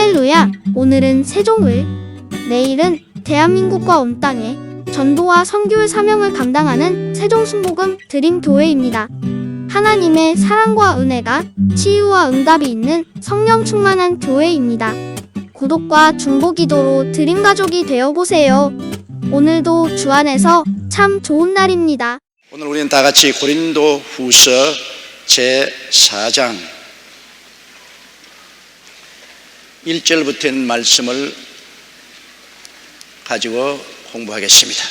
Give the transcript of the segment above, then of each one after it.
할렐루야! 오늘은 세종을, 내일은 대한민국과 온 땅에 전도와 선교의 사명을 감당하는 세종순복음 드림교회입니다. 하나님의 사랑과 은혜가 치유와 응답이 있는 성령 충만한 교회입니다. 구독과 중보기도로 드림가족이 되어보세요. 오늘도 주 안에서 참 좋은 날입니다. 오늘 우리는 다 같이 고린도 후서 제4장 1절부터 있는 말씀을 가지고 공부하겠습니다.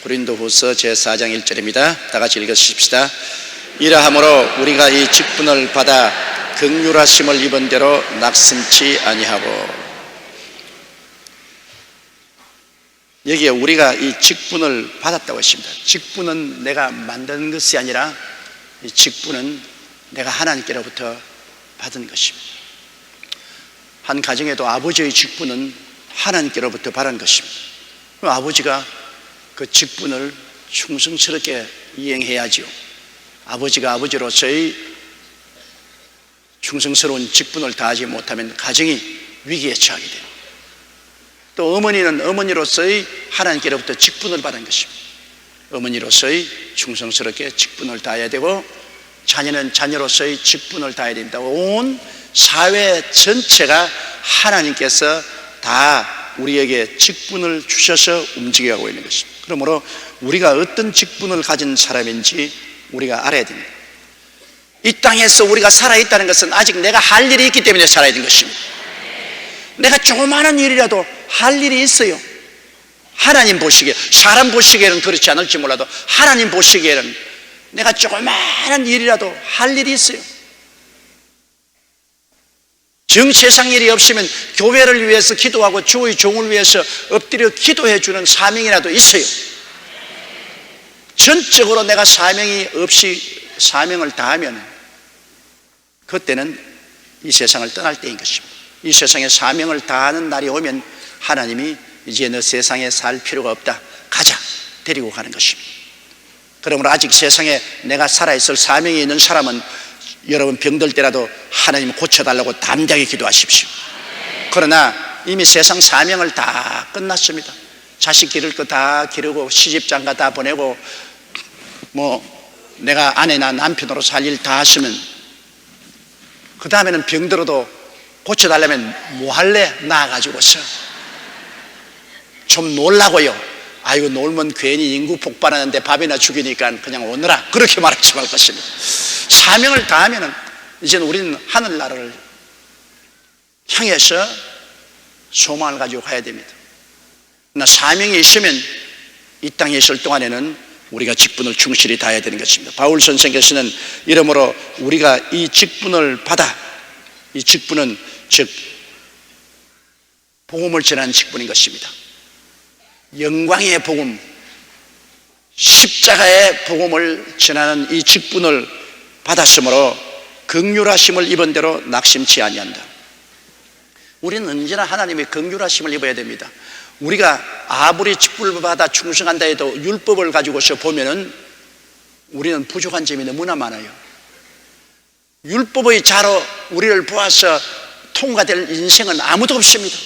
고린도 후서 제4장 1절입니다. 다 같이 읽으십시다. 이러함으로 우리가 이 직분을 받아 긍휼하심을 입은 대로 낙심치 아니하고. 여기에 우리가 이 직분을 받았다고 했습니다. 직분은 내가 만든 것이 아니라 이 직분은 내가 하나님께로부터 받은 것입니다. 한 가정에도 아버지의 직분은 하나님께로부터 받은 것입니다. 그럼 아버지가 그 직분을 충성스럽게 이행해야지요. 아버지가 아버지로서의 충성스러운 직분을 다하지 못하면 가정이 위기에 처하게 돼요. 또 어머니는 어머니로서의 하나님께로부터 직분을 받은 것입니다. 어머니로서의 충성스럽게 직분을 다해야 되고, 자녀는 자녀로서의 직분을 다해야 된다. 온 사회 전체가 하나님께서 다 우리에게 직분을 주셔서 움직여가고 있는 것입니다. 그러므로 우리가 어떤 직분을 가진 사람인지 우리가 알아야 됩니다. 이 땅에서 우리가 살아있다는 것은 아직 내가 할 일이 있기 때문에 살아야 되는 것입니다. 내가 조그마한 일이라도 할 일이 있어요. 하나님 보시기에, 사람 보시기에는 그렇지 않을지 몰라도 하나님 보시기에는 내가 조그마한 일이라도 할 일이 있어요. 정 세상 일이 없으면 교회를 위해서 기도하고 주의 종을 위해서 엎드려 기도해 주는 사명이라도 있어요. 전적으로 내가 사명이 없이 사명을 다하면 그때는 이 세상을 떠날 때인 것입니다. 이 세상에 사명을 다하는 날이 오면 하나님이 이제 너 세상에 살 필요가 없다, 가자, 데리고 가는 것입니다. 그러므로 아직 세상에 내가 살아있을 사명이 있는 사람은 여러분 병들 때라도 하나님 고쳐달라고 담대하게 기도하십시오. 그러나 이미 세상 사명을 다 끝났습니다. 자식 기를 거 다 기르고 시집장가 다 보내고 내가 아내나 남편으로 살 일 다 하시면 그 다음에는 병들어도 고쳐달라면 뭐 할래? 나아가지고서 좀 놀라고요. 아이고 놀면 괜히 인구 폭발하는데 밥이나 죽이니까 그냥 오느라, 그렇게 말하지 말 것입니다. 사명을 다하면 이제는 우리는 하늘나라를 향해서 소망을 가지고 가야 됩니다. 그러나 사명이 있으면 이 땅에 있을 동안에는 우리가 직분을 충실히 다해야 되는 것입니다. 바울 선생께서는 이러므로 우리가 이 직분을 받아, 이 직분은 즉 복음을 전하는 직분인 것입니다. 영광의 복음, 십자가의 복음을 전하는 이 직분을 받았으므로 긍휼하심을 입은 대로 낙심치 아니한다. 우리는 언제나 하나님의 긍휼하심을 입어야 됩니다. 우리가 아무리 직분을 받아 충성한다 해도 율법을 가지고서 보면은 우리는 부족한 점이 너무나 많아요. 율법의 자로 우리를 보아서 통과될 인생은 아무도 없습니다.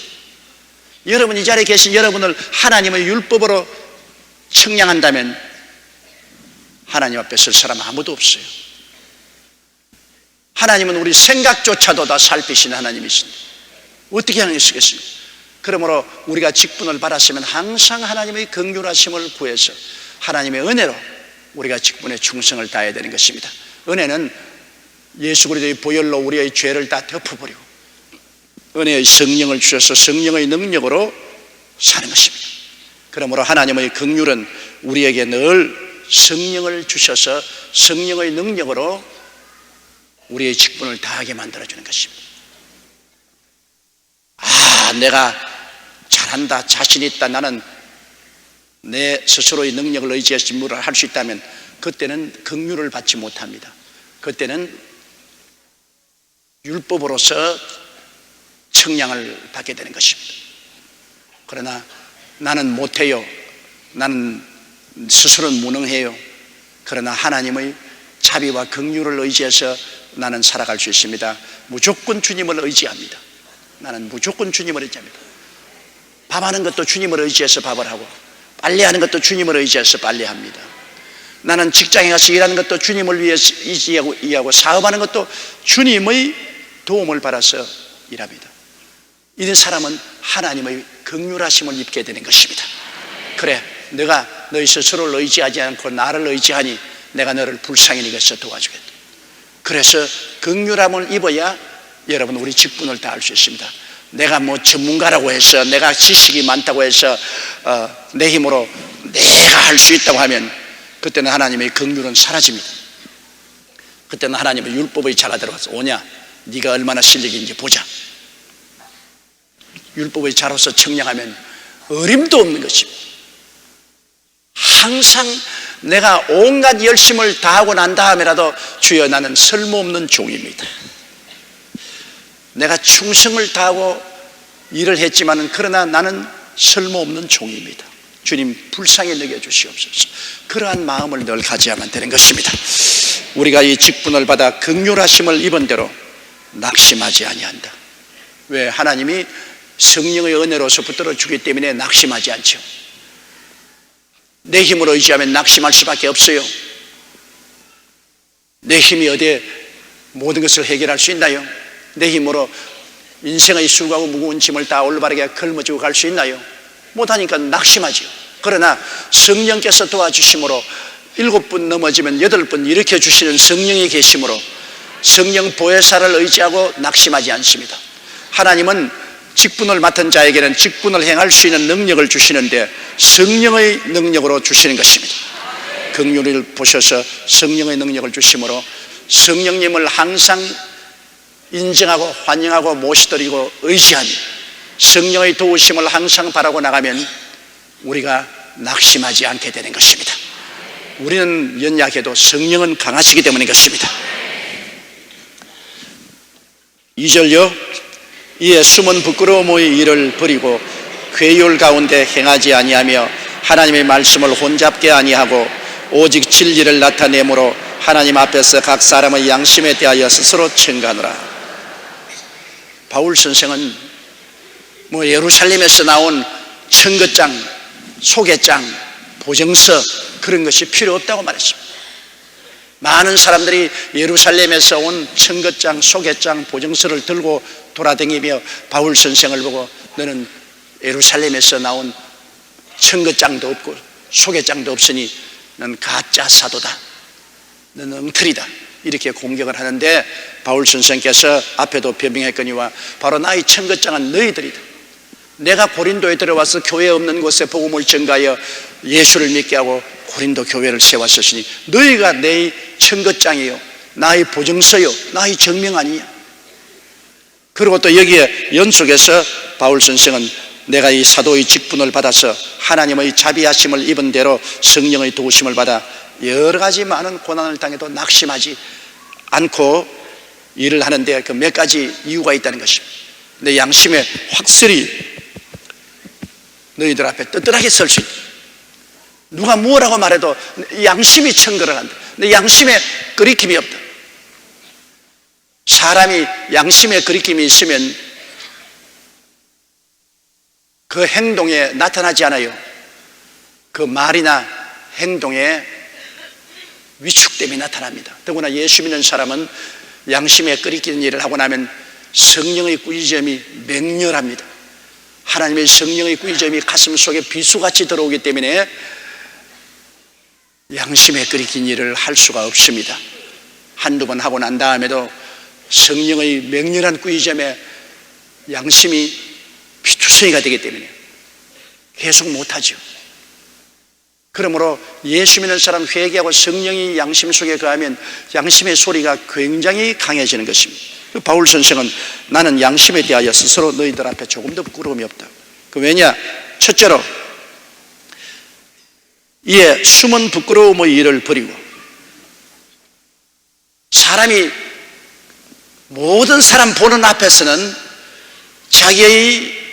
여러분, 이 자리에 계신 여러분을 하나님의 율법으로 측량한다면 하나님 앞에 설 사람 아무도 없어요. 하나님은 우리 생각조차도 다 살피시는 하나님이십니다. 어떻게 하시겠습니까? 그러므로 우리가 직분을 받았으면 항상 하나님의 긍휼하심을 구해서 하나님의 은혜로 우리가 직분에 충성을 다해야 되는 것입니다. 은혜는 예수 그리스도의 보혈로 우리의 죄를 다 덮어버리고 은혜의 성령을 주셔서 성령의 능력으로 사는 것입니다. 그러므로 하나님의 긍휼은 우리에게 늘 성령을 주셔서 성령의 능력으로 우리의 직분을 다하게 만들어주는 것입니다. 내가 잘한다, 자신 있다, 나는 내 스스로의 능력을 의지해서 임무를 할 수 있다면 그때는 긍휼을 받지 못합니다. 그때는 율법으로서 청량을 받게 되는 것입니다. 그러나 나는 못해요, 나는 스스로는 무능해요. 그러나 하나님의 자비와 긍휼을 의지해서 나는 살아갈 수 있습니다. 무조건 주님을 의지합니다. 나는 무조건 주님을 의지합니다. 밥하는 것도 주님을 의지해서 밥을 하고, 빨래하는 것도 주님을 의지해서 빨래합니다. 나는 직장에 가서 일하는 것도 주님을 위해서 의지하고, 사업하는 것도 주님의 도움을 받아서 일합니다. 이런 사람은 하나님의 긍휼하심을 입게 되는 것입니다. 그래, 내가 너희 스스로를 의지하지 않고 나를 의지하니 내가 너를 불쌍히 여겨서 도와주겠다. 그래서 긍휼함을 입어야 여러분 우리 직분을 다할 수 있습니다. 내가 뭐 전문가라고 해서, 내가 지식이 많다고 해서 내 힘으로 내가 할 수 있다고 하면 그때는 하나님의 긍휼은 사라집니다. 그때는 하나님의 율법의 자가 들어가서, 오냐, 네가 얼마나 실력이 있는지 보자. 율법의 자로서 청량하면 어림도 없는 것입니다. 항상 내가 온갖 열심을 다하고 난 다음에라도 주여 나는 쓸모없는 종입니다. 내가 충성을 다하고 일을 했지만 그러나 나는 쓸모없는 종입니다. 주님 불쌍히 여겨주시옵소서. 그러한 마음을 늘 가져야만 되는 것입니다. 우리가 이 직분을 받아 긍휼하심을 입은 대로 낙심하지 아니한다. 왜? 하나님이 성령의 은혜로서 붙들어 주기 때문에 낙심하지 않죠. 내 힘으로 의지하면 낙심할 수밖에 없어요. 내 힘이 어디에 모든 것을 해결할 수 있나요? 내 힘으로 인생의 수고하고 무거운 짐을 다 올바르게 걸머쥐고 갈 수 있나요? 못하니까 낙심하죠. 그러나 성령께서 도와주심으로 7번 넘어지면 8번 일으켜 주시는 성령이 계심으로 성령 보혜사를 의지하고 낙심하지 않습니다. 하나님은 직분을 맡은 자에게는 직분을 행할 수 있는 능력을 주시는데 성령의 능력으로 주시는 것입니다. 긍휼을 보셔서 성령의 능력을 주심으로 성령님을 항상 인정하고 환영하고 모시드리고 의지하니 성령의 도우심을 항상 바라고 나가면 우리가 낙심하지 않게 되는 것입니다. 우리는 연약해도 성령은 강하시기 때문인 것입니다. 2절요. 이에 숨은 부끄러움의 일을 버리고 괴율 가운데 행하지 아니하며 하나님의 말씀을 혼잡게 아니하고 오직 진리를 나타내므로 하나님 앞에서 각 사람의 양심에 대하여 스스로 청가하노라. 바울 선생은 뭐 예루살렘에서 나온 청거장, 소개장, 보증서 그런 것이 필요 없다고 말했습니다. 많은 사람들이 예루살렘에서 온 청거장, 소개장, 보증서를 들고 돌아다니며 바울 선생을 보고 너는 예루살렘에서 나온 청거장도 없고 소개장도 없으니 넌 가짜 사도다, 너는 엉터리다, 이렇게 공격을 하는데 바울 선생께서 앞에도 변명했거니와 바로 나의 청거장은 너희들이다. 내가 고린도에 들어와서 교회 없는 곳에 복음을 전가하여 예수를 믿게 하고 고린도 교회를 세웠으니 너희가 내 청거장이요, 나의 보증서요, 나의 증명 아니냐. 그리고 또 여기에 연속해서 바울 선생은 내가 이 사도의 직분을 받아서 하나님의 자비하심을 입은 대로 성령의 도우심을 받아 여러 가지 많은 고난을 당해도 낙심하지 않고 일을 하는데 그 몇 가지 이유가 있다는 것입니다. 내 양심에 확실히 너희들 앞에 떳떳하게 설 수 있다. 누가 무엇라고 말해도 양심이 청거를 한다. 내 양심에 거리낌이 없다. 사람이 양심에 거리낌이 있으면 그 행동에 나타나지 않아요. 그 말이나 행동에 위축됨이 나타납니다. 더구나 예수 믿는 사람은 양심에 끓이키는 일을 하고 나면 성령의 꾸짖음이 맹렬합니다. 하나님의 성령의 꾸짖음이 가슴 속에 비수같이 들어오기 때문에 양심에 끓이킨 일을 할 수가 없습니다. 한두 번 하고 난 다음에도 성령의 맹렬한 꾸짖음에 양심이 피투성이가 되기 때문에 계속 못하죠. 그러므로 예수 믿는 사람 회개하고 성령이 양심 속에 거하면 양심의 소리가 굉장히 강해지는 것입니다. 바울 선생은 나는 양심에 대하여 스스로 너희들 앞에 조금도 부끄러움이 없다. 왜냐? 첫째로 이에 숨은 부끄러움의 일을 버리고, 사람이 모든 사람 보는 앞에서는 자기의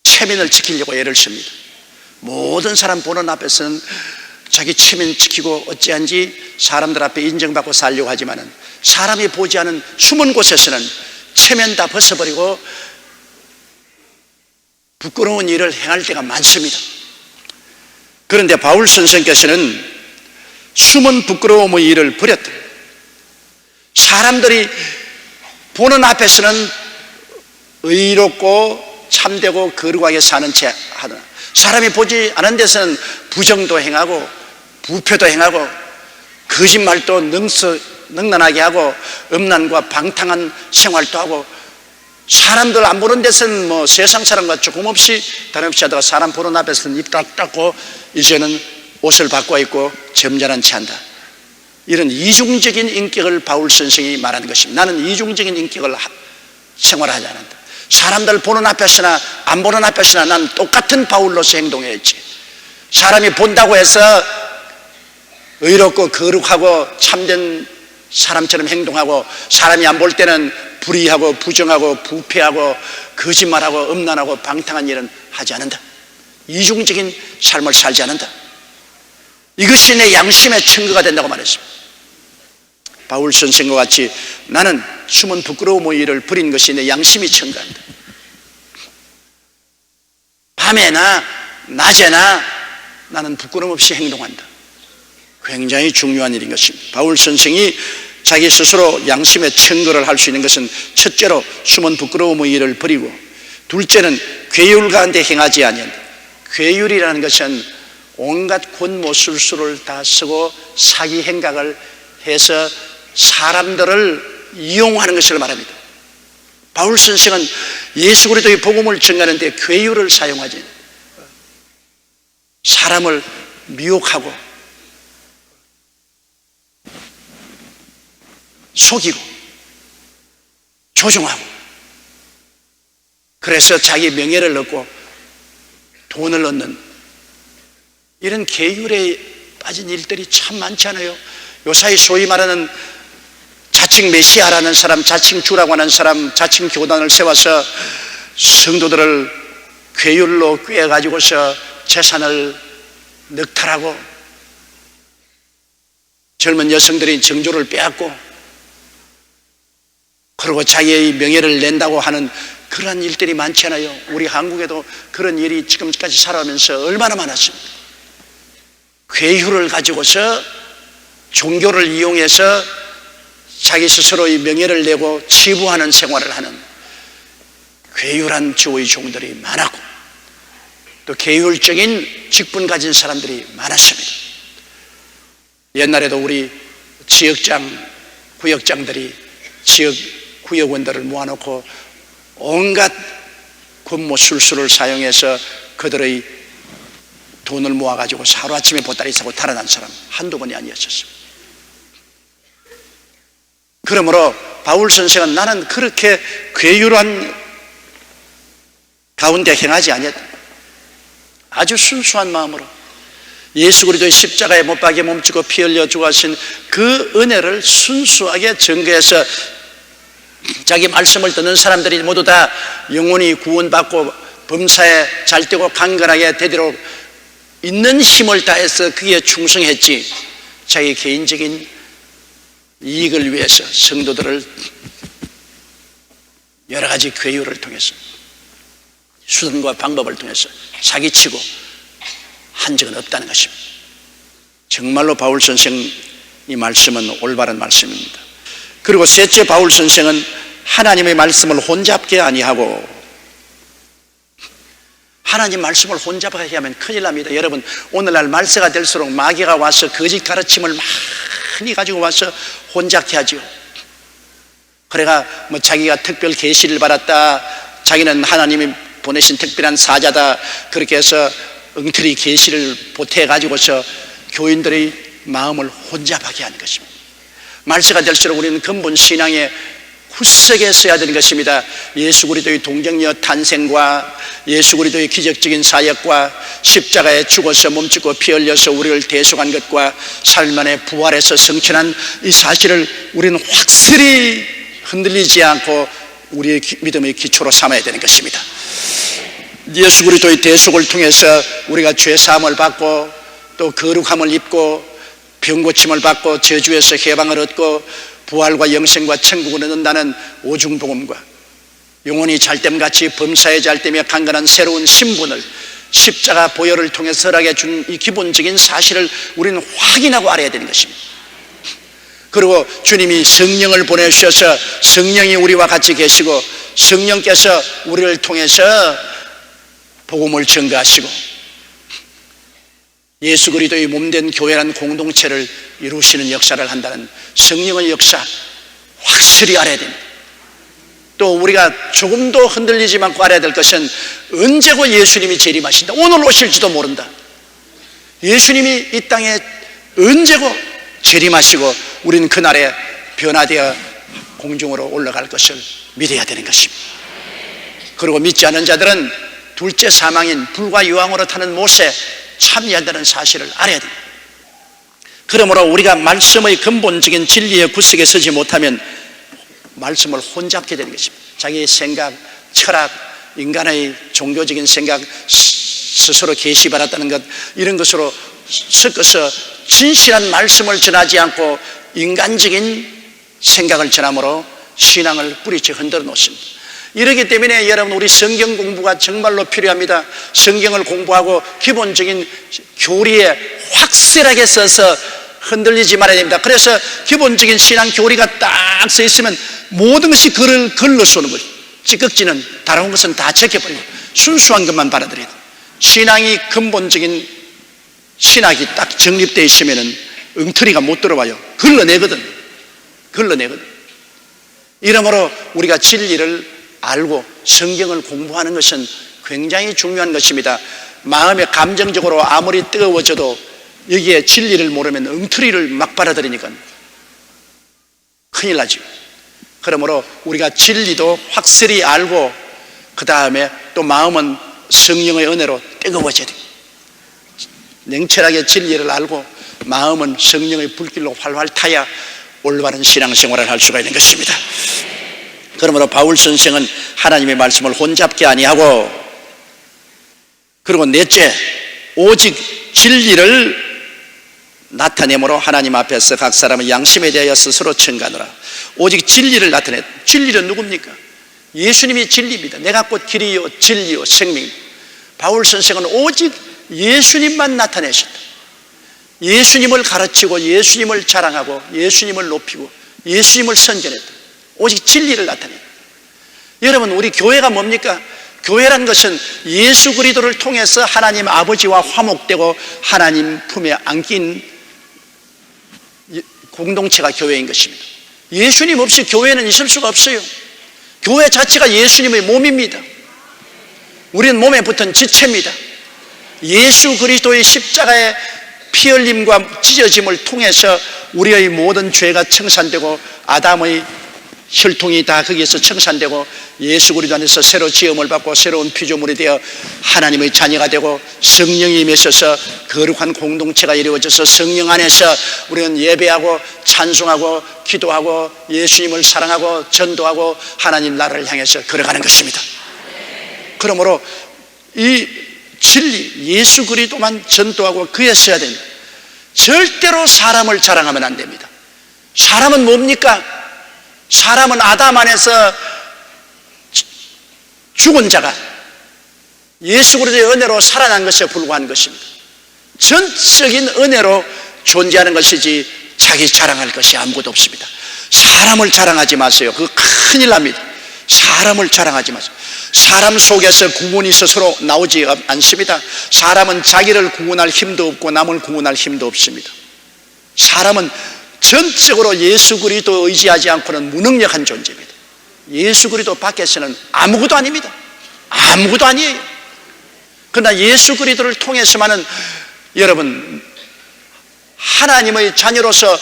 체면을 지키려고 애를 씁니다. 모든 사람 보는 앞에서는 자기 체면 지키고 어찌한지 사람들 앞에 인정받고 살려고 하지만은 사람이 보지 않은 숨은 곳에서는 체면 다 벗어버리고 부끄러운 일을 행할 때가 많습니다. 그런데 바울 선생께서는 숨은 부끄러움의 일을 버렸다. 사람들이 보는 앞에서는 의롭고 참되고 거룩하게 사는 채 하더라. 사람이 보지 않은 데서는 부정도 행하고 부패도 행하고 거짓말도 능란하게 하고 음란과 방탕한 생활도 하고, 사람들 안 보는 데서는 뭐 세상 사람과 조금 없이 다름없이 하다가 사람 보는 앞에서는 입 딱 닫고 이제는 옷을 바꿔 입고 점잖은 채 한다. 이런 이중적인 인격을 바울 선생이 말하는 것입니다. 나는 이중적인 인격을 생활하지 않는다. 사람들 보는 앞에서나 안 보는 앞에서나 난 똑같은 바울로서 행동해야지. 사람이 본다고 해서 의롭고 거룩하고 참된 사람처럼 행동하고, 사람이 안 볼 때는 불의하고 부정하고 부패하고 거짓말하고 음란하고 방탕한 일은 하지 않는다. 이중적인 삶을 살지 않는다. 이것이 내 양심의 증거가 된다고 말했습니다. 바울 선생과 같이 나는 숨은 부끄러움의 일을 버린 것이 내 양심이 증거한다. 밤에나 낮에나 나는 부끄러움 없이 행동한다. 굉장히 중요한 일인 것입니다. 바울 선생이 자기 스스로 양심의 증거를 할 수 있는 것은, 첫째로 숨은 부끄러움의 일을 버리고, 둘째는 괴율 가운데 행하지 아니한다. 괴율이라는 것은 온갖 권모술수를 다 쓰고 사기 행각을 해서 사람들을 이용하는 것을 말합니다. 바울 선생은 예수 그리스도의 복음을 전하는데 괴율을 사용하지, 사람을 미혹하고 속이고 조종하고, 그래서 자기 명예를 얻고 돈을 얻는 이런 계율에 빠진 일들이 참 많잖아요. 요사이 소위 말하는 자칭 메시아라는 사람, 자칭 주라고 하는 사람, 자칭 교단을 세워서 성도들을 괴율로 꿰가지고서 재산을 늑탈하고, 젊은 여성들이 정조를 빼앗고, 그리고 자기의 명예를 낸다고 하는 그런 일들이 많잖아요. 우리 한국에도 그런 일이 지금까지 살아오면서 얼마나 많았습니까? 괴율을 가지고서 종교를 이용해서 자기 스스로의 명예를 내고 치부하는 생활을 하는 괴율한 주의 종들이 많았고, 또 괴율적인 직분 가진 사람들이 많았습니다. 옛날에도 우리 지역장, 구역장들이 지역 구역원들을 모아놓고 온갖 권모술수를 사용해서 그들의 돈을 모아가지고 하루아침에 보따리 사고 달아난 사람 한두 번이 아니었었습니다. 그러므로 바울 선생은 나는 그렇게 괴율한 가운데 행하지 아니했다. 아주 순수한 마음으로 예수 그리스도의 십자가에 못 박혀 몸치고 피 흘려 죽으신 그 은혜를 순수하게 증거해서 자기 말씀을 듣는 사람들이 모두 다 영원히 구원받고 범사에 잘되고 강건하게 되도록 있는 힘을 다해서 그에 충성했지, 자기 개인적인 이익을 위해서 성도들을 여러 가지 괴율을 통해서, 수단과 방법을 통해서 사기치고 한 적은 없다는 것입니다. 정말로 바울 선생의 말씀은 올바른 말씀입니다. 그리고 셋째, 바울 선생은 하나님의 말씀을 혼잡게 아니하고, 하나님 말씀을 혼잡하게 하면 큰일 납니다. 여러분, 오늘날 말세가 될수록 마귀가 와서 거짓 가르침을 많이 가지고 와서 혼잡케 하죠. 그래가 뭐 자기가 특별 계시를 받았다, 자기는 하나님이 보내신 특별한 사자다, 그렇게 해서 엉터리 계시를 보태 가지고서 교인들의 마음을 혼잡하게 하는 것입니다. 말세가 될수록 우리는 근본 신앙의 후석에 서야 되는 것입니다. 예수 그리스도의 동정녀 탄생과 예수 그리스도의 기적적인 사역과 십자가에 죽어서 몸짓고 피 흘려서 우리를 대속한 것과 사흘 만에 부활해서 성천한 이 사실을 우리는 확실히 흔들리지 않고 우리의 믿음의 기초로 삼아야 되는 것입니다. 예수 그리스도의 대속을 통해서 우리가 죄 사함을 받고 또 거룩함을 입고 병고침을 받고 저주에서 해방을 얻고 부활과 영생과 천국을 얻는다는 오중복음과 영혼이 잘됨같이 범사에 잘되며 강건한 새로운 신분을 십자가 보혈을 통해 설하게 준 이 기본적인 사실을 우리는 확인하고 알아야 되는 것입니다. 그리고 주님이 성령을 보내주셔서 성령이 우리와 같이 계시고 성령께서 우리를 통해서 복음을 증거하시고 예수 그리스도의 몸된 교회라는 공동체를 이루시는 역사를 한다는 성령의 역사 확실히 알아야 됩니다. 또 우리가 조금도 흔들리지 않고 알아야 될 것은 언제고 예수님이 재림하신다. 오늘 오실지도 모른다. 예수님이 이 땅에 언제고 재림하시고 우리는 그날에 변화되어 공중으로 올라갈 것을 믿어야 되는 것입니다. 그리고 믿지 않는 자들은 둘째 사망인 불과 유황으로 타는 못에 참여한다는 사실을 알아야 됩니다. 그러므로 우리가 말씀의 근본적인 진리의 구석에 서지 못하면 말씀을 혼잡게 되는 것입니다. 자기의 생각, 철학, 인간의 종교적인 생각, 스스로 계시받았다는 것, 이런 것으로 섞어서 진실한 말씀을 전하지 않고 인간적인 생각을 전함으로 신앙을 뿌리쳐 흔들어 놓습니다. 이렇기 때문에 여러분, 우리 성경 공부가 정말로 필요합니다. 성경을 공부하고 기본적인 교리에 확실하게 써서 흔들리지 말아야 됩니다. 그래서 기본적인 신앙 교리가 딱 써 있으면 모든 것이 글로 쏘는 거죠. 찌꺼기는 다른 것은 다 적혀버리고 순수한 것만 받아들여야 돼요. 신앙이 근본적인 신학이 딱 정립되어 있으면 엉터리가 못 들어와요. 걸러내거든. 이러므로 우리가 진리를 알고 성경을 공부하는 것은 굉장히 중요한 것입니다. 마음에 감정적으로 아무리 뜨거워져도 여기에 진리를 모르면 엉터리를 막 받아들이니까 큰일 나죠. 그러므로 우리가 진리도 확실히 알고 그 다음에 또 마음은 성령의 은혜로 뜨거워져야 돼요. 냉철하게 진리를 알고 마음은 성령의 불길로 활활 타야 올바른 신앙생활을 할 수가 있는 것입니다. 그러므로 바울 선생은 하나님의 말씀을 혼잡게 아니하고, 그리고 넷째, 오직 진리를 나타내므로 하나님 앞에서 각 사람의 양심에 대하여 스스로 청가하노라. 오직 진리를 나타내. 진리는 누굽니까? 예수님이 진리입니다. 내가 곧 길이요 진리요 생명입니다. 바울 선생은 오직 예수님만 나타내셨다. 예수님을 가르치고 예수님을 자랑하고 예수님을 높이고 예수님을 선전했다. 오직 진리를 나타낸다. 여러분, 우리 교회가 뭡니까? 교회란 것은 예수 그리스도를 통해서 하나님 아버지와 화목되고 하나님 품에 안긴 공동체가 교회인 것입니다. 예수님 없이 교회는 있을 수가 없어요. 교회 자체가 예수님의 몸입니다. 우리는 몸에 붙은 지체입니다. 예수 그리스도의 십자가의 피 흘림과 찢어짐을 통해서 우리의 모든 죄가 청산되고 아담의 혈통이 다 거기에서 청산되고 예수 그리스도 안에서 새로 지음을 받고 새로운 피조물이 되어 하나님의 자녀가 되고 성령이 임하셔서 거룩한 공동체가 이루어져서 성령 안에서 우리는 예배하고 찬송하고 기도하고 예수님을 사랑하고 전도하고 하나님 나라를 향해서 걸어가는 것입니다. 그러므로 이 진리 예수 그리스도만 전도하고 그에 써야 됩니다. 절대로 사람을 자랑하면 안 됩니다. 사람은 뭡니까? 사람은 아담 안에서 죽은 자가 예수 그리스도의 은혜로 살아난 것에 불과한 것입니다. 전적인 은혜로 존재하는 것이지 자기 자랑할 것이 아무것도 없습니다. 사람을 자랑하지 마세요. 그거 큰일 납니다. 사람을 자랑하지 마세요. 사람 속에서 구원이 스스로 나오지 않습니다. 사람은 자기를 구원할 힘도 없고 남을 구원할 힘도 없습니다. 사람은 전적으로 예수 그리스도 의지하지 않고는 무능력한 존재입니다. 예수 그리스도 밖에서는 아무것도 아닙니다. 아무것도 아니에요. 그러나 예수 그리스도를 통해서만은 여러분 하나님의 자녀로서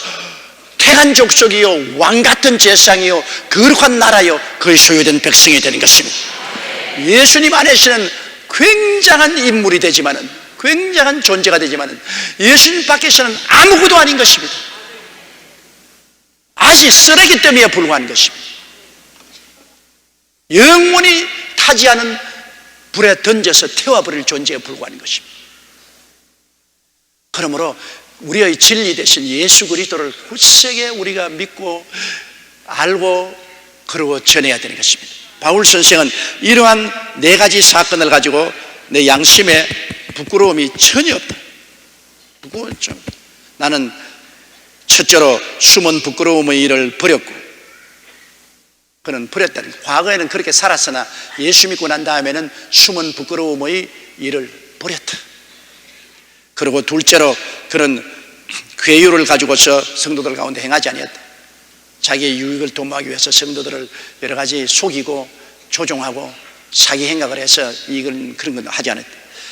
택한 족속이요 왕같은 제사장이요 거룩한 나라요 그의 소유된 백성이 되는 것입니다. 예수님 안에서는 굉장한 인물이 되지만은 굉장한 존재가 되지만은 예수님 밖에서는 아무것도 아닌 것입니다. 아직 쓰레기 더미에 불과한 것입니다. 영원히 타지 않은 불에 던져서 태워버릴 존재에 불과한 것입니다. 그러므로 우리의 진리 대신 예수 그리스도를 굳세게 우리가 믿고 알고 그러고 전해야 되는 것입니다. 바울 선생은 이러한 네 가지 사건을 가지고 내 양심에 부끄러움이 전혀 없다. 부끄러움 좀. 나는 첫째로 숨은 부끄러움의 일을 버렸고, 그는 버렸다는 거예요. 과거에는 그렇게 살았으나 예수 믿고 난 다음에는 숨은 부끄러움의 일을 버렸다. 그리고 둘째로 그는 괴유를 가지고서 성도들 가운데 행하지 아니었다. 자기의 유익을 도모하기 위해서 성도들을 여러 가지 속이고 조종하고 사기 행각을 해서 이건 그런 건 하지 않았다.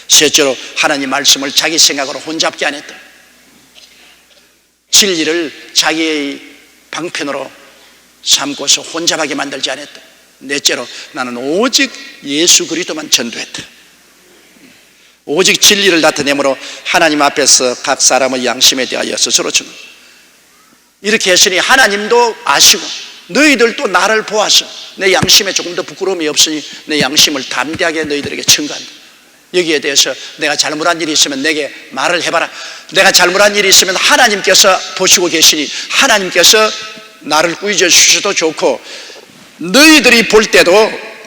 셋째로 하나님 말씀을 자기 생각으로 혼잡게 안 했다. 진리를 자기의 방편으로 삼고서 혼잡하게 만들지 않았다. 넷째로 나는 오직 예수 그리스도만 전도했다. 오직 진리를 나타내므로 하나님 앞에서 각 사람의 양심에 대하여 스스로 증거. 이렇게 했으니 하나님도 아시고 너희들도 나를 보아서 내 양심에 조금 더 부끄러움이 없으니 내 양심을 담대하게 너희들에게 증거한다. 여기에 대해서 내가 잘못한 일이 있으면 내게 말을 해봐라. 내가 잘못한 일이 있으면 하나님께서 보시고 계시니 하나님께서 나를 꾸짖어 주셔도 좋고, 너희들이 볼 때도,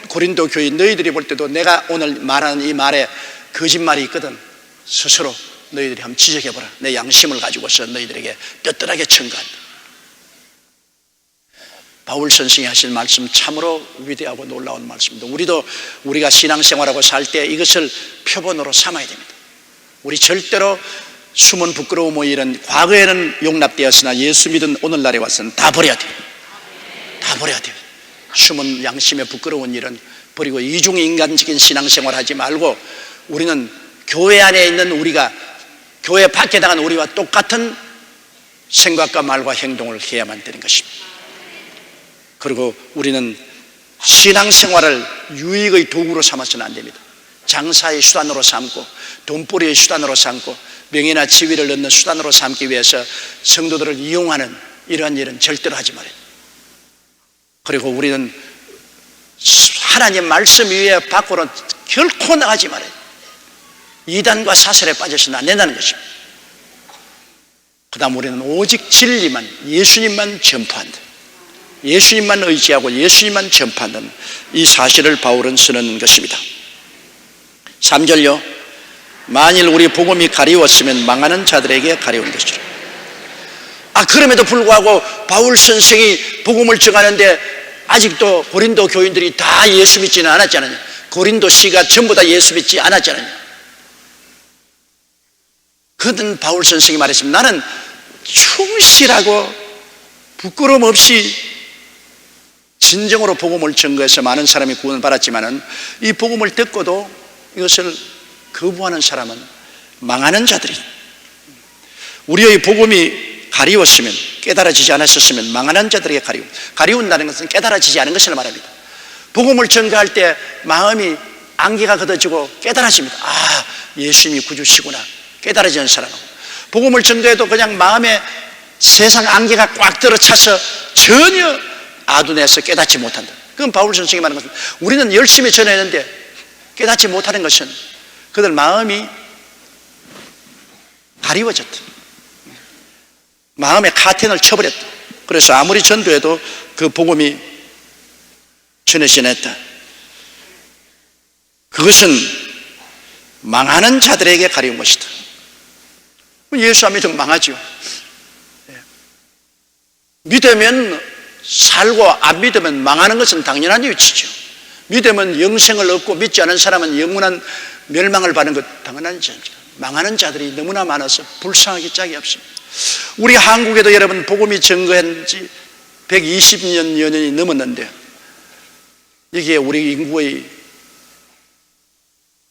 고린도 교회 너희들이 볼 때도 내가 오늘 말하는 이 말에 거짓말이 있거든 스스로 너희들이 한번 지적해보라. 내 양심을 가지고서 너희들에게 떳떳하게 청구한다. 바울 선생이 하신 말씀 참으로 위대하고 놀라운 말씀입니다. 우리가 신앙생활하고 살 때 이것을 표본으로 삼아야 됩니다. 우리 절대로 숨은 부끄러움의 일은 과거에는 용납되었으나 예수 믿은 오늘날에 와서는 다 버려야 돼요. 다 버려야 돼요. 숨은 양심에 부끄러운 일은 버리고 이중인간적인 신앙생활 하지 말고 우리는 교회 안에 있는 우리가 교회 밖에 나간 우리와 똑같은 생각과 말과 행동을 해야만 되는 것입니다. 그리고 우리는 신앙생활을 유익의 도구로 삼아서는 안 됩니다. 장사의 수단으로 삼고 돈벌이의 수단으로 삼고 명예나 지위를 얻는 수단으로 삼기 위해서 성도들을 이용하는 이러한 일은 절대로 하지 말아요. 그리고 우리는 하나님 말씀 위에 밖으로 결코 나가지 말아요. 이단과 사설에 빠져서는 안 된다는 것입니다. 그 다음 우리는 오직 진리만, 예수님만 전파한다. 예수님만 의지하고 예수님만 전파한다는 이 사실을 바울은 선언한 것입니다. 3절요. 만일 우리 복음이 가리웠으면 망하는 자들에게 가리운 것이라. 그럼에도 불구하고 바울 선생이 복음을 전하는데 아직도 고린도 교인들이 다 예수 믿지는 않았잖아요. 고린도 씨가 전부 다 예수 믿지 않았잖아요. 그는 바울 선생이 말했습니다. 나는 충실하고 부끄러움 없이 진정으로 복음을 전거해서 많은 사람이 구원을 받았지만은 이 복음을 듣고도 이것을 거부하는 사람은 망하는 자들이, 우리의 복음이 가리웠으면, 깨달아지지 않았었으면 망하는 자들에게 가리운다는 것은 깨달아지지 않은 것을 말합니다. 복음을 전가할 때 마음이 안개가 걷어지고 깨달아집니다. 예수님이 구주시구나 깨달아지는 사람은, 복음을 전가해도 그냥 마음에 세상 안개가 꽉 들어차서 전혀 아둔해서 깨닫지 못한다. 그건 바울 선생이 말하는 것은, 우리는 열심히 전했는데 깨닫지 못하는 것은 그들 마음이 가리워졌다. 마음의 카텐을 쳐버렸다. 그래서 아무리 전도해도 그 복음이 전해지지 않았다. 그것은 망하는 자들에게 가리운 것이다. 예수 안 믿으면 망하죠. 믿으면 살고 안 믿으면 망하는 것은 당연한 이치죠. 믿으면 영생을 얻고 믿지 않은 사람은 영원한 멸망을 받는 것 당연한 일입니다. 망하는 자들이 너무나 많아서 불쌍하기 짝이 없습니다. 우리 한국에도 여러분 복음이 증거한 지 120년이 넘었는데 여기에 우리 인구의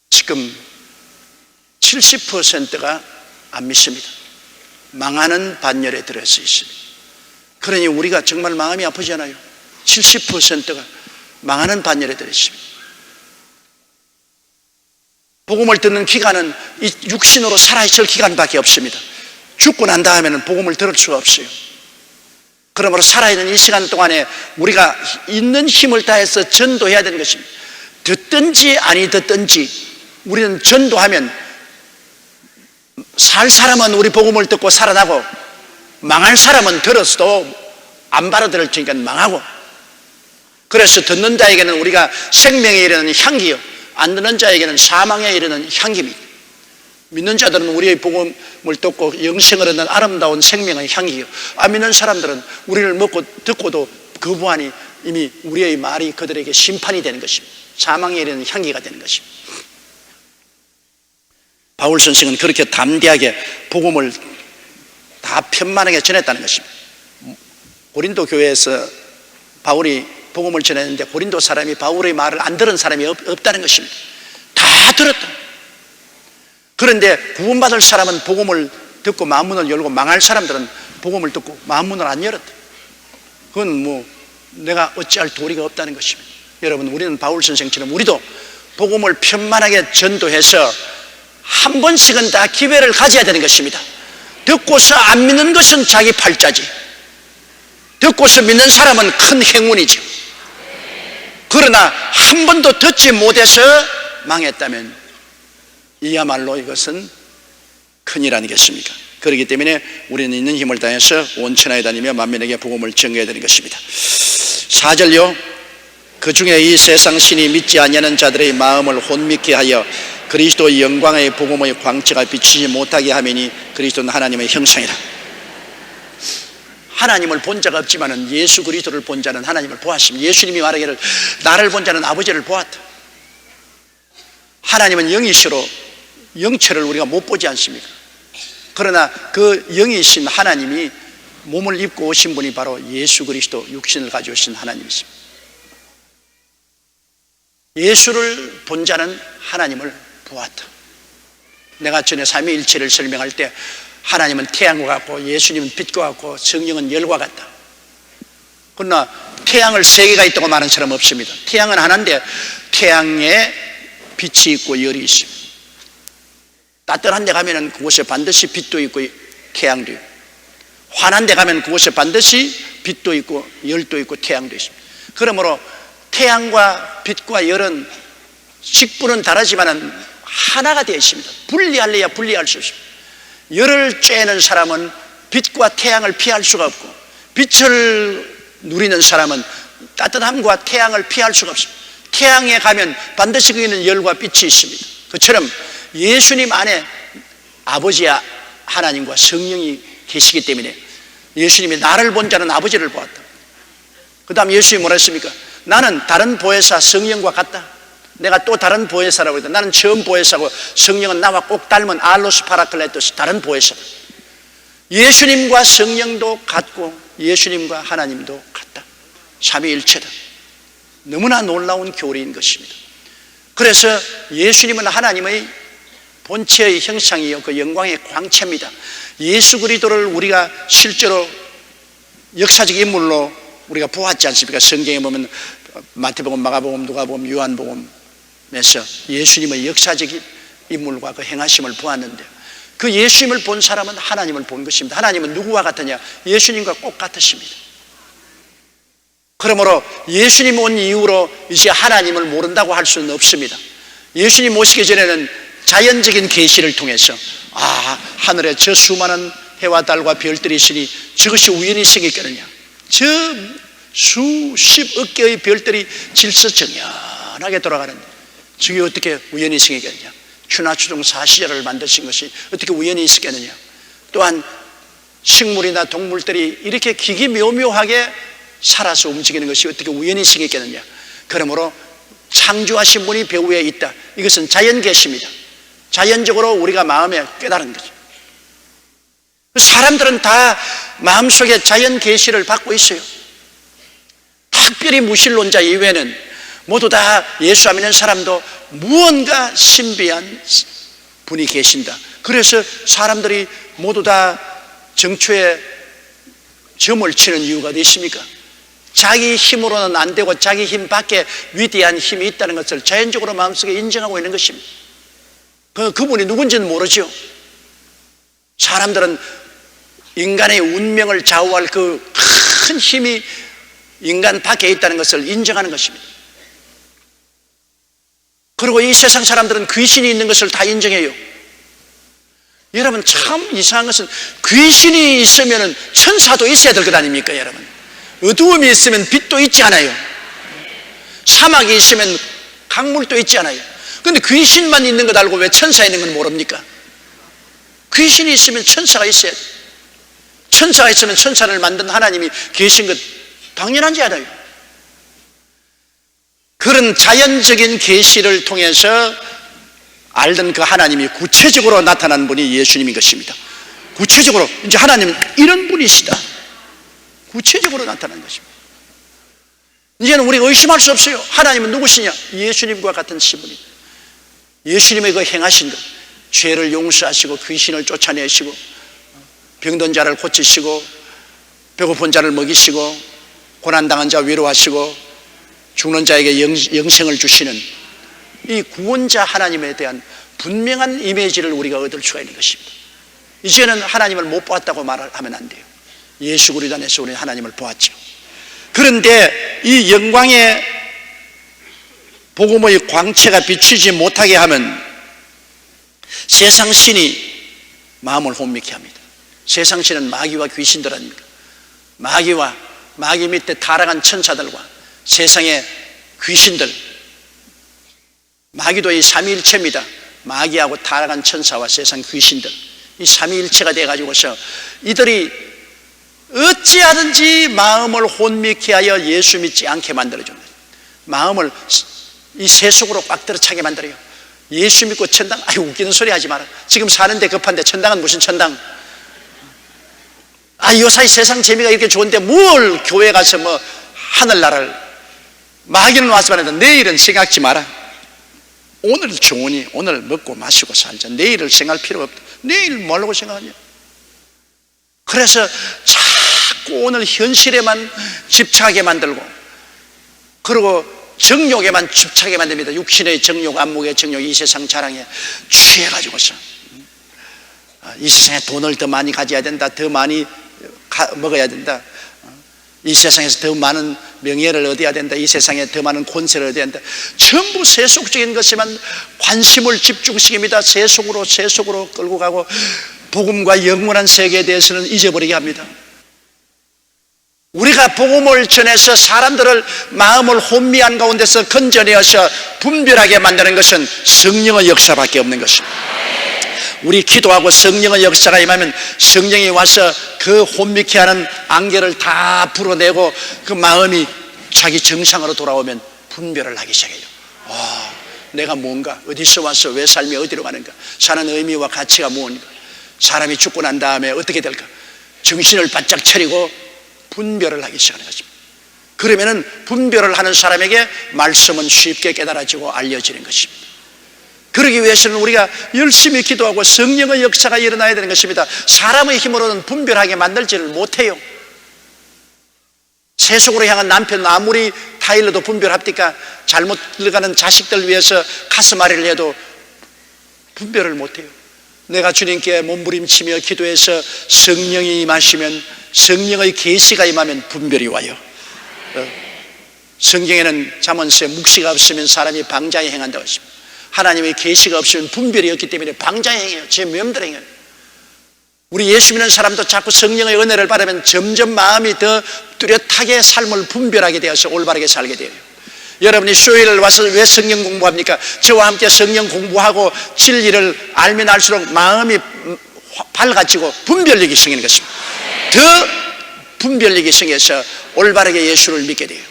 지금 70%가 안 믿습니다. 망하는 반열에 들어서 있습니다. 그러니 우리가 정말 마음이 아프잖아요. 70%가 망하는 반열에 들어 있습니다. 복음을 듣는 기간은 이 육신으로 살아있을 기간밖에 없습니다. 죽고 난 다음에는 복음을 들을 수가 없어요. 그러므로 살아있는 이 시간 동안에 우리가 있는 힘을 다해서 전도해야 되는 것입니다. 듣든지 아니 듣든지 우리는 전도하면 살 사람은 우리 복음을 듣고 살아나고, 망할 사람은 들었어도 안 받아들일 테니까 망하고. 그래서 듣는 자에게는 우리가 생명에 이르는 향기요, 안 듣는 자에게는 사망에 이르는 향기입니다. 믿는 자들은 우리의 복음을 듣고 영생을 얻는 아름다운 생명의 향기요, 안 믿는 사람들은 우리를 먹고 듣고도 거부하니 이미 우리의 말이 그들에게 심판이 되는 것입니다. 사망에 이르는 향기가 되는 것입니다. 바울 선생은 그렇게 담대하게 복음을 다 편만하게 전했다는 것입니다. 고린도 교회에서 바울이 복음을 전했는데 고린도 사람이 바울의 말을 안 들은 사람이 없다는 것입니다. 다 들었다. 그런데 구원받을 사람은 복음을 듣고 마음문을 열고, 망할 사람들은 복음을 듣고 마음문을 안 열었다. 그건 내가 어찌할 도리가 없다는 것입니다. 여러분, 우리는 바울 선생처럼 우리도 복음을 편만하게 전도해서 한 번씩은 다 기회를 가져야 되는 것입니다. 듣고서 안 믿는 것은 자기 팔자지, 듣고서 믿는 사람은 큰 행운이죠. 그러나 한 번도 듣지 못해서 망했다면 이야말로 이것은 큰일 아니겠습니까? 그렇기 때문에 우리는 있는 힘을 다해서 온 천하에 다니며 만민에게 복음을 전해야 되는 것입니다. 4절요, 그 중에 이 세상 신이 믿지 아니하는 자들의 마음을 혼미케 하여 그리스도의 영광의 복음의 광채가 비치지 못하게 하매니 그리스도는 하나님의 형상이라. 하나님을 본 자가 없지만은 예수 그리스도를 본 자는 하나님을 보았습니다. 예수님이 말하기를 나를 본 자는 아버지를 보았다. 하나님은 영이시로 영체를 우리가 못 보지 않습니까? 그러나 그 영이신 하나님이 몸을 입고 오신 분이 바로 예수 그리스도, 육신을 가져오신 하나님이십니다. 예수를 본 자는 하나님을 보았다. 내가 전에 삼위일체를 설명할 때 하나님은 태양과 같고 예수님은 빛과 같고 성령은 열과 같다. 그러나 태양을 세 개가 있다고 말하는 사람은 없습니다. 태양은 하나인데 태양에 빛이 있고 열이 있습니다. 따뜻한 데 가면 그곳에 반드시 빛도 있고 태양도 있고, 환한 데 가면 그곳에 반드시 빛도 있고 열도 있고 태양도 있습니다. 그러므로 태양과 빛과 열은 식분은 다르지만 하나가 되어 있습니다. 분리할래야 분리할 수 없습니다. 열을 쬐는 사람은 빛과 태양을 피할 수가 없고, 빛을 누리는 사람은 따뜻함과 태양을 피할 수가 없습니다. 태양에 가면 반드시 거기는 열과 빛이 있습니다. 그처럼 예수님 안에 아버지와 하나님과 성령이 계시기 때문에 예수님이 나를 본 자는 아버지를 보았다. 그 다음 예수님이 뭐라 했습니까? 나는 다른 보혜사 성령과 같다. 내가 또 다른 보혜사라고 했다. 나는 처음 보혜사고 성령은 나와 꼭 닮은 알로스 파라클레토스, 다른 보혜사. 예수님과 성령도 같고 예수님과 하나님도 같다. 삼위일체다. 너무나 놀라운 교리인 것입니다. 그래서 예수님은 하나님의 본체의 형상이요 그 영광의 광채입니다. 예수 그리스도를 우리가 실제로 역사적 인물로 우리가 보았지 않습니까? 성경에 보면 마태복음, 마가복음, 누가복음, 요한복음에서 예수님의 역사적 인물과 그 행하심을 보았는데, 그 예수님을 본 사람은 하나님을 본 것입니다. 하나님은 누구와 같으냐? 예수님과 꼭 같으십니다. 그러므로 예수님 온 이후로 이제 하나님을 모른다고 할 수는 없습니다. 예수님 오시기 전에는 자연적인 계시를 통해서 하늘에 저 수많은 해와 달과 별들이 있으니 저것이 우연히 생겼겠느냐, 저 수십억 개의 별들이 질서정연하게 돌아가는데 저게 어떻게 우연히 생겼겠느냐, 추나추동 사시제를 만드신 것이 어떻게 우연히 있었겠느냐, 또한 식물이나 동물들이 이렇게 기기묘묘하게 살아서 움직이는 것이 어떻게 우연히 생겼겠느냐. 그러므로 창조하신 분이 배후에 있다. 이것은 자연계시입니다. 자연적으로 우리가 마음에 깨달은 거죠. 사람들은 다 마음속에 자연계시를 받고 있어요. 특별히 무신론자 이외에는 모두 다 예수 안 믿는 사람도 무언가 신비한 분이 계신다. 그래서 사람들이 모두 다 정초에 점을 치는 이유가 어디 있습니까? 자기 힘으로는 안 되고 자기 힘 밖에 위대한 힘이 있다는 것을 자연적으로 마음속에 인정하고 있는 것입니다. 그분이 누군지는 모르죠. 사람들은 인간의 운명을 좌우할 그 큰 힘이 인간 밖에 있다는 것을 인정하는 것입니다. 그리고 이 세상 사람들은 귀신이 있는 것을 다 인정해요. 여러분, 참 이상한 것은 귀신이 있으면 천사도 있어야 될 것 아닙니까? 여러분, 어두움이 있으면 빛도 있지 않아요? 사막이 있으면 강물도 있지 않아요? 그런데 귀신만 있는 것 알고 왜 천사 있는 건 모릅니까? 귀신이 있으면 천사가 있어야 돼요. 천사가 있으면 천사를 만든 하나님이 계신 것 당연하지 않아요? 그런 자연적인 계시를 통해서 알던 그 하나님이 구체적으로 나타난 분이 예수님인 것입니다. 구체적으로 이제 하나님은 이런 분이시다, 구체적으로 나타난 것입니다. 이제는 우리가 의심할 수 없어요. 하나님은 누구시냐? 예수님과 같은 신분입니다. 예수님의 그 행하신 것, 죄를 용서하시고 귀신을 쫓아내시고 병든 자를 고치시고 배고픈 자를 먹이시고 고난당한 자 위로하시고 죽는 자에게 영생을 주시는 이 구원자 하나님에 대한 분명한 이미지를 우리가 얻을 수가 있는 것입니다. 이제는 하나님을 못 보았다고 말하면 안 돼요. 예수 그리스도 안에서 우리는 하나님을 보았죠. 그런데 이 영광의 복음의 광채가 비추지 못하게 하면 세상 신이 마음을 혼미케 합니다. 세상 신은 마귀와 귀신들 아닙니까? 마귀 밑에 타락한 천사들과 세상의 귀신들, 마귀도 이 삼위일체입니다. 마귀하고 타락한 천사와 세상 귀신들, 이 삼위일체가 돼가지고서 이들이 어찌하든지 마음을 혼미케 하여 예수 믿지 않게 만들어줍니다. 마음을 이 세속으로 꽉 들어차게 만들어요. 예수 믿고 천당, 아유 웃기는 소리 하지 마라. 지금 사는데 급한데 천당은 무슨 천당? 요사이 세상 재미가 이렇게 좋은데 뭘 교회 가서 뭐 하늘나라를, 마귀는 와서 말한다. 내일은 생각지 마라. 오늘 좋으니 오늘 먹고 마시고 살자. 내일을 생각할 필요가 없다. 내일 뭐라고 생각하냐? 그래서 자꾸 오늘 현실에만 집착하게 만들고, 그리고 정욕에만 집착하게 만듭니다. 육신의 정욕, 안목의 정욕, 이 세상 자랑에 취해가지고서 이 세상에 돈을 더 많이 가져야 된다, 더 많이 먹어야 된다, 이 세상에서 더 많은 명예를 얻어야 된다, 이 세상에 더 많은 권세를 얻어야 된다. 전부 세속적인 것에만 관심을 집중시킵니다. 세속으로 끌고 가고 복음과 영원한 세계에 대해서는 잊어버리게 합니다. 우리가 복음을 전해서 사람들을 마음을 혼미한 가운데서 건져내어서 분별하게 만드는 것은 성령의 역사밖에 없는 것입니다. 우리 기도하고 성령의 역사가 임하면 성령이 와서 그 혼미케 하는 안개를 다 풀어내고 그 마음이 자기 정상으로 돌아오면 분별을 하기 시작해요. 내가 뭔가, 어디서 와서 왜 삶이 어디로 가는가, 사는 의미와 가치가 무엇인가, 사람이 죽고 난 다음에 어떻게 될까, 정신을 바짝 차리고 분별을 하기 시작하는 것입니다. 그러면은 분별을 하는 사람에게 말씀은 쉽게 깨달아지고 알려지는 것입니다. 그러기 위해서는 우리가 열심히 기도하고 성령의 역사가 일어나야 되는 것입니다. 사람의 힘으로는 분별하게 만들지를 못해요. 세속으로 향한 남편 아무리 타일러도 분별합니까? 잘못 들어가는 자식들 위해서 가슴앓이를 해도 분별을 못해요. 내가 주님께 몸부림치며 기도해서 성령이 임하시면, 성령의 계시가 임하면 분별이 와요. 성경에는 잠언서에 묵시가 없으면 사람이 방자에 행한다고 했습니다. 하나님의 계시가 없으면 분별이 없기 때문에 방자에 행해요. 제 묘대로 행해요. 우리 예수 믿는 사람도 자꾸 성령의 은혜를 받으면 점점 마음이 더 뚜렷하게 삶을 분별하게 되어서 올바르게 살게 돼요. 여러분이 수요일을 와서 왜 성령 공부합니까? 저와 함께 성령 공부하고 진리를 알면 알수록 마음이 밝아지고 분별력이 생기는 것입니다. 더 분별력이 생겨서 올바르게 예수를 믿게 돼요.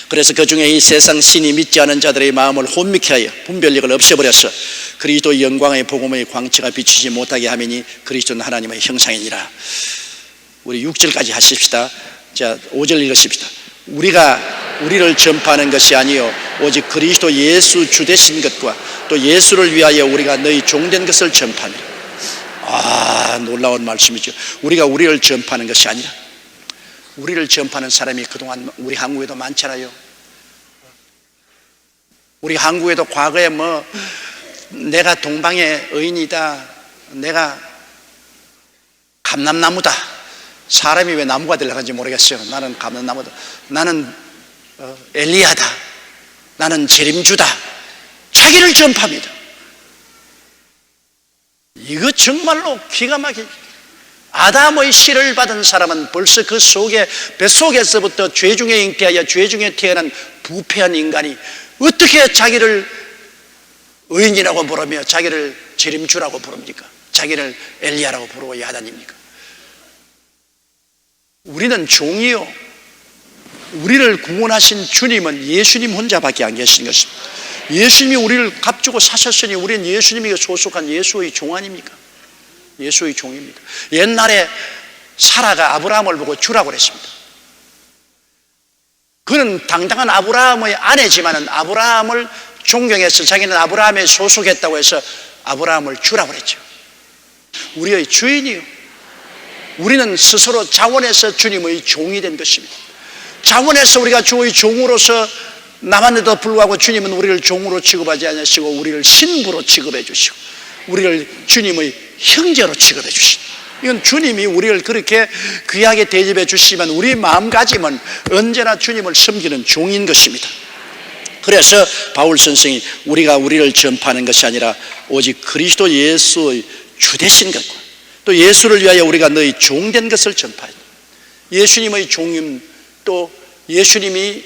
그래서 그 중에 이 세상 신이 믿지 않은 자들의 마음을 혼미케 하여 분별력을 없애버려서 그리스도의 영광의 복음의 광채가 비치지 못하게 하매니 그리스도는 하나님의 형상이니라. 우리 6절까지 하십시다. 자, 5절 읽으십시다. 우리를 전파하는 것이 아니요 오직 그리스도 예수 주 되신 것과 또 예수를 위하여 우리가 너희 종된 것을 전파하니라. 놀라운 말씀이죠. 우리를 전파하는 것이 아니라, 우리를 전파하는 사람이 그동안 우리 한국에도 많잖아요. 우리 한국에도 과거에 내가 동방의 의인이다, 내가 감람나무다. 사람이 왜 나무가 되려고 하는지 모르겠어요. 나는 감람나무다, 나는 엘리야다, 나는 재림주다. 자기를 전파합니다. 이거 정말로 기가 막히죠. 아담의 씨를 받은 사람은 벌써 그 속에, 뱃속에서부터 죄 중에 잉태하여 죄 중에 태어난 부패한 인간이 어떻게 자기를 의인이라고 부르며 자기를 재림주라고 부릅니까? 자기를 엘리야라고 부르고 야단입니까? 우리는 종이요, 우리를 구원하신 주님은 예수님 혼자밖에 안 계신 것입니다. 예수님이 우리를 값주고 사셨으니 우리는 예수님에게 소속한 예수의 종 아닙니까? 예수의 종입니다. 옛날에 사라가 아브라함을 보고 주라고 그랬습니다. 그는 당당한 아브라함의 아내지만은 아브라함을 존경해서 자기는 아브라함에 소속했다고 해서 아브라함을 주라고 그랬죠. 우리의 주인이요, 우리는 스스로 자원해서 주님의 종이 된 것입니다. 자원해서 우리가 주의 종으로서 남았는데도 불구하고 주님은 우리를 종으로 취급하지 않으시고 우리를 신부로 취급해 주시고 우리를 주님의 형제로 취급해 주시고, 이건 주님이 우리를 그렇게 귀하게 대접해 주시면 우리 마음가짐은 언제나 주님을 섬기는 종인 것입니다. 그래서 바울 선생이 우리가 우리를 전파하는 것이 아니라 오직 그리스도 예수의 주되신 것과 또 예수를 위하여 우리가 너희 종된 것을 전파하니, 예수님의 종임, 또 예수님이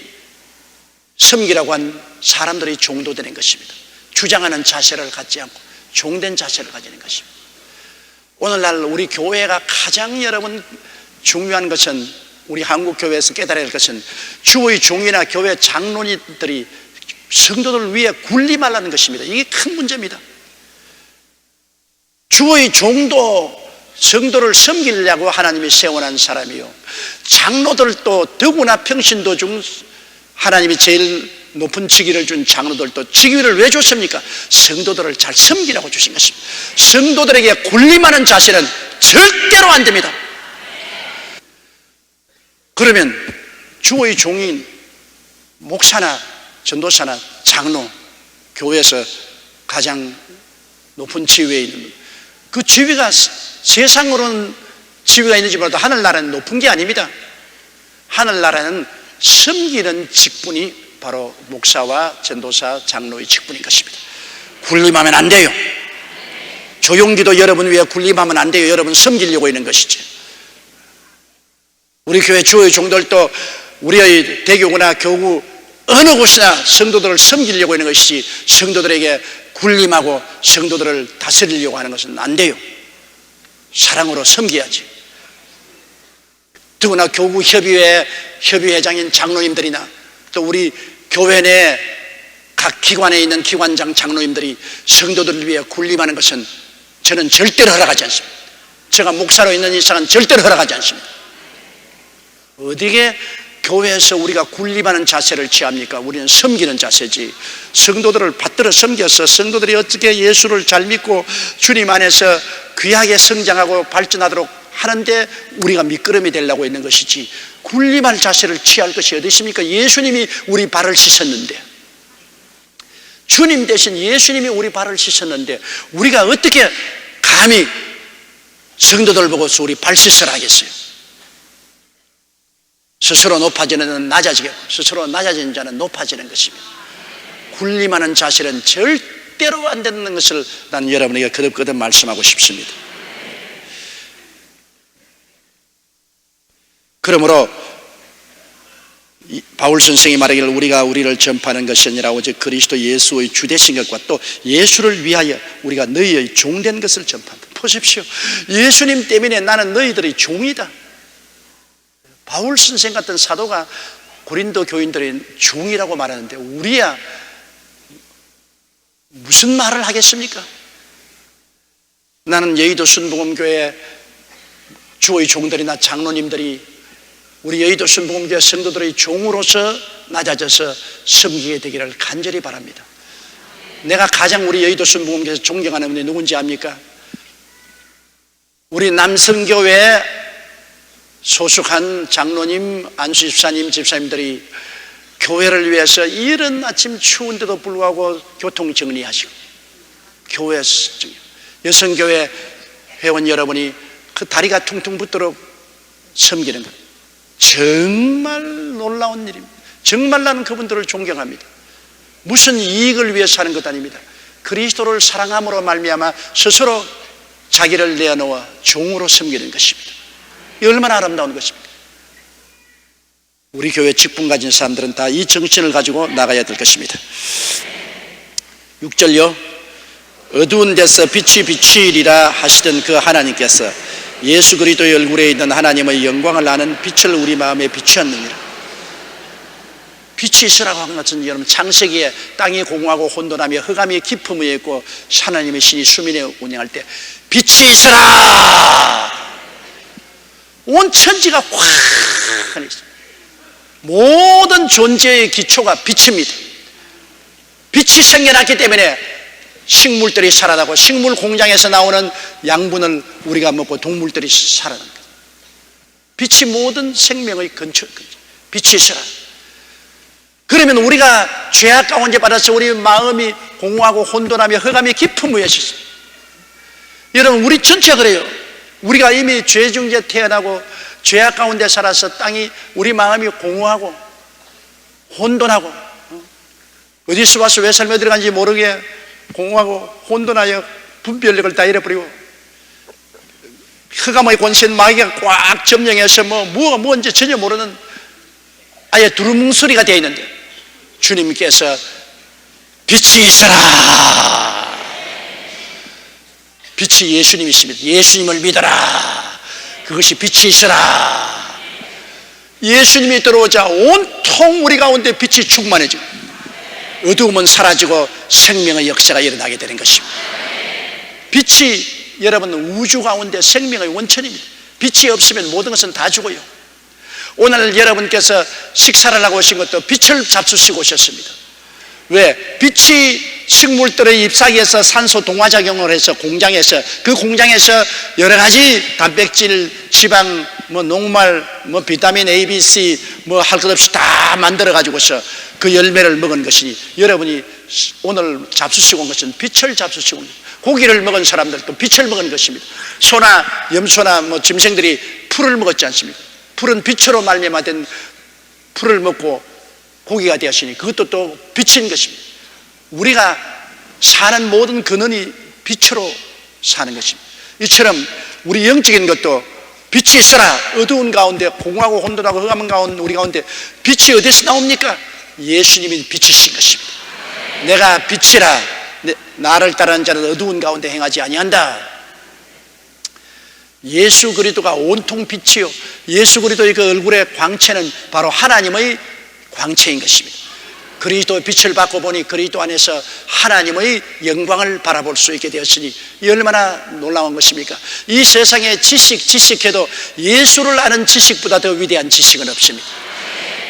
섬기라고 한 사람들의 종도 되는 것입니다. 주장하는 자세를 갖지 않고 종된 자세를 가지는 것입니다. 오늘날 우리 교회가 가장 여러분 중요한 것은, 우리 한국 교회에서 깨달아야 할 것은 주의 종이나 교회 장로님들이 성도들을 위해 군림하라는 것입니다. 이게 큰 문제입니다. 주의 종도 성도를 섬기려고 하나님이 세워난 사람이요, 장로들도 더구나 평신도 중 하나님이 제일 높은 직위를 준 장로들도 직위를 왜 줬습니까? 성도들을 잘 섬기라고 주신 것입니다. 성도들에게 군림하는 자세는 절대로 안 됩니다. 그러면 주의 종인 목사나 전도사나 장로, 교회에서 가장 높은 지위에 있는 그 지위가 세상으로는 지위가 있는지 몰라도 하늘나라는 높은 게 아닙니다. 하늘나라는 섬기는 직분이 바로 목사와 전도사, 장로의 직분인 것입니다. 군림하면 안 돼요. 조용기도 여러분 위해 군림하면 안 돼요. 여러분 섬기려고 있는 것이지. 우리 교회 주의 종들도 우리의 대교구나 교구 어느 곳이나 성도들을 섬기려고 하는 것이지, 성도들에게 군림하고 성도들을 다스리려고 하는 것은 안 돼요. 사랑으로 섬겨야지. 더구나 교구 협의회장인 장로님들이나 또 우리 교회 내 각 기관에 있는 기관장 장로님들이 성도들을 위해 군림하는 것은 저는 절대로 허락하지 않습니다. 제가 목사로 있는 이상은 절대로 허락하지 않습니다. 어디에 교회에서 우리가 군림하는 자세를 취합니까? 우리는 섬기는 자세지. 성도들을 받들어 섬겨서 성도들이 어떻게 예수를 잘 믿고 주님 안에서 귀하게 성장하고 발전하도록 하는데 우리가 미끄럼이 되려고 있는 것이지, 군림할 자세를 취할 것이 어디 있습니까? 예수님이 우리 발을 씻었는데, 주님 대신 예수님이 우리 발을 씻었는데 우리가 어떻게 감히 성도들 보고서 우리 발 씻으라 하겠어요? 스스로 높아지는 자는 낮아지겠고 스스로 낮아지는 자는 높아지는 것입니다. 군림하는 자세는 절대로 안 되는 것을 난 여러분에게 거듭거듭 말씀하고 싶습니다. 그러므로 바울 선생이 말하기를 우리가 우리를 전파하는 것이 아니라 오직 그리스도 예수의 주되신 것과 또 예수를 위하여 우리가 너희의 종된 것을 전파한다. 보십시오, 예수님 때문에 나는 너희들의 종이다. 바울 선생 같은 사도가 고린도 교인들의 종이라고 말하는데 우리야 무슨 말을 하겠습니까? 나는 여의도 순복음교회 주의 종들이나 장로님들이 우리 여의도 순복음교회 성도들의 종으로서 낮아져서 섬기게 되기를 간절히 바랍니다. 내가 가장 우리 여의도 순복음교회에서 존경하는 분이 누군지 압니까? 우리 남성교회 소속한 장로님, 안수집사님, 집사님들이 교회를 위해서 이른 아침 추운데도 불구하고 교통 정리하시고, 교회 여성교회 회원 여러분이 그 다리가 퉁퉁 붓도록 섬기는 것, 정말 놀라운 일입니다. 정말 나는 그분들을 존경합니다. 무슨 이익을 위해서 하는 것 아닙니다. 그리스도를 사랑함으로 말미암아 스스로 자기를 내어놓아 종으로 섬기는 것입니다. 이 얼마나 아름다운 것입니까? 우리 교회 직분 가진 사람들은 다 이 정신을 가지고 나가야 될 것입니다. 6절요. 어두운 데서 빛이 비추이리라 하시던 그 하나님께서 예수 그리스도의 얼굴에 있는 하나님의 영광을 아는 빛을 우리 마음에 비추었느니라. 빛이 있으라고 한 것은 여러분 창세기에 땅이 공허하고 혼돈하며 흑암이 깊음 위에 있고 하나님의 신이 수면에 운행할 때 빛이 있으라. 온 천지가 환히 있습니다. 모든 존재의 기초가 빛입니다. 빛이 생겨났기 때문에 식물들이 살아나고 식물 공장에서 나오는 양분을 우리가 먹고 동물들이 살아납니다. 빛이 모든 생명의 근처. 빛이 있으라. 그러면 우리가 죄악 가운데 받아서 우리 마음이 공허하고 혼돈하며 흑암이 깊은 위에 있습니다. 여러분 우리 전체가 그래요. 우리가 이미 죄 중에 태어나고 죄악 가운데 살아서 땅이 우리 마음이 공허하고 혼돈하고 어디서 와서 왜 삶에 들어간지 모르게 공허하고 혼돈하여 분별력을 다 잃어버리고 흑암의 권세인 마귀가 꽉 점령해서 뭐가 뭔지 전혀 모르는 아예 두루뭉술이가 되어 있는데 주님께서 빛이 있어라. 빛이 예수님이십니다. 예수님을 믿어라. 그것이 빛이 있어라. 예수님이 들어오자 온통 우리 가운데 빛이 충만해지고 어두움은 사라지고 생명의 역사가 일어나게 되는 것입니다. 빛이 여러분 우주 가운데 생명의 원천입니다. 빛이 없으면 모든 것은 다 죽어요. 오늘 여러분께서 식사를 하고 오신 것도 빛을 잡수시고 오셨습니다. 왜? 빛이 식물들의 잎사귀에서 산소 동화작용을 해서 공장에서 그 공장에서 여러 가지 단백질, 지방, 녹말, 비타민 A, B, C 할 것 없이 다 만들어 가지고서 그 열매를 먹은 것이니 여러분이 오늘 잡수시고 온 것은 빛을 잡수시고 온 것입니다. 고기를 먹은 사람들도 빛을 먹은 것입니다. 소나 염소나 짐승들이 풀을 먹었지 않습니까? 풀은 빛으로 말미암아된 풀을 먹고 고기가 되었으니 그것도 또 빛인 것입니다. 우리가 사는 모든 근원이 빛으로 사는 것입니다. 이처럼 우리 영적인 것도 빛이 있어라. 어두운 가운데 공허하고 혼돈하고 흑암 가운데 우리 가운데 빛이 어디서 나옵니까? 예수님이 빛이신 것입니다. 내가 빛이라 나를 따르는 자는 어두운 가운데 행하지 아니한다. 예수 그리스도가 온통 빛이요 예수 그리스도의 그 얼굴의 광채는 바로 하나님의 광채인 것입니다. 그리스도의 빛을 받고 보니 그리스도 안에서 하나님의 영광을 바라볼 수 있게 되었으니 이 얼마나 놀라운 것입니까? 이 세상의 지식해도 예수를 아는 지식보다 더 위대한 지식은 없습니다.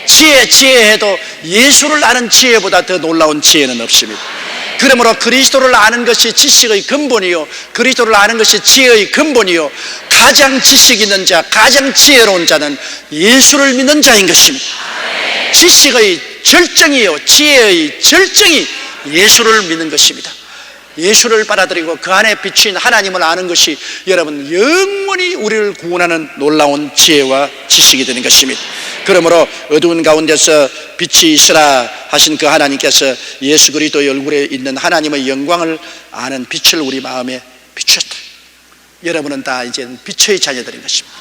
지혜해도 예수를 아는 지혜보다 더 놀라운 지혜는 없습니다. 그러므로 그리스도를 아는 것이 지식의 근본이요 그리스도를 아는 것이 지혜의 근본이요 가장 지식 있는 자, 가장 지혜로운 자는 예수를 믿는 자인 것입니다. 지식의 절정이요 지혜의 절정이 예수를 믿는 것입니다. 예수를 받아들이고 그 안에 비추인 하나님을 아는 것이 여러분 영원히 우리를 구원하는 놀라운 지혜와 지식이 되는 것입니다. 그러므로 어두운 가운데서 빛이 있으라 하신 그 하나님께서 예수 그리스도의 얼굴에 있는 하나님의 영광을 아는 빛을 우리 마음에 비추었다. 여러분은 다 이제 빛의 자녀들인 것입니다.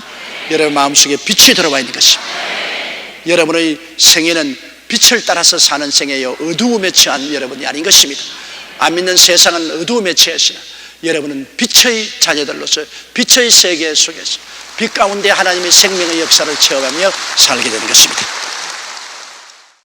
여러분 마음속에 빛이 들어와 있는 것입니다. 여러분의 생애는 빛을 따라서 사는 생애요 어두움에 처한 여러분이 아닌 것입니다. 안 믿는 세상은 어두움에 처했으나 여러분은 빛의 자녀들로서 빛의 세계 속에서 빛 가운데 하나님의 생명의 역사를 체험하며 살게 되는 것입니다.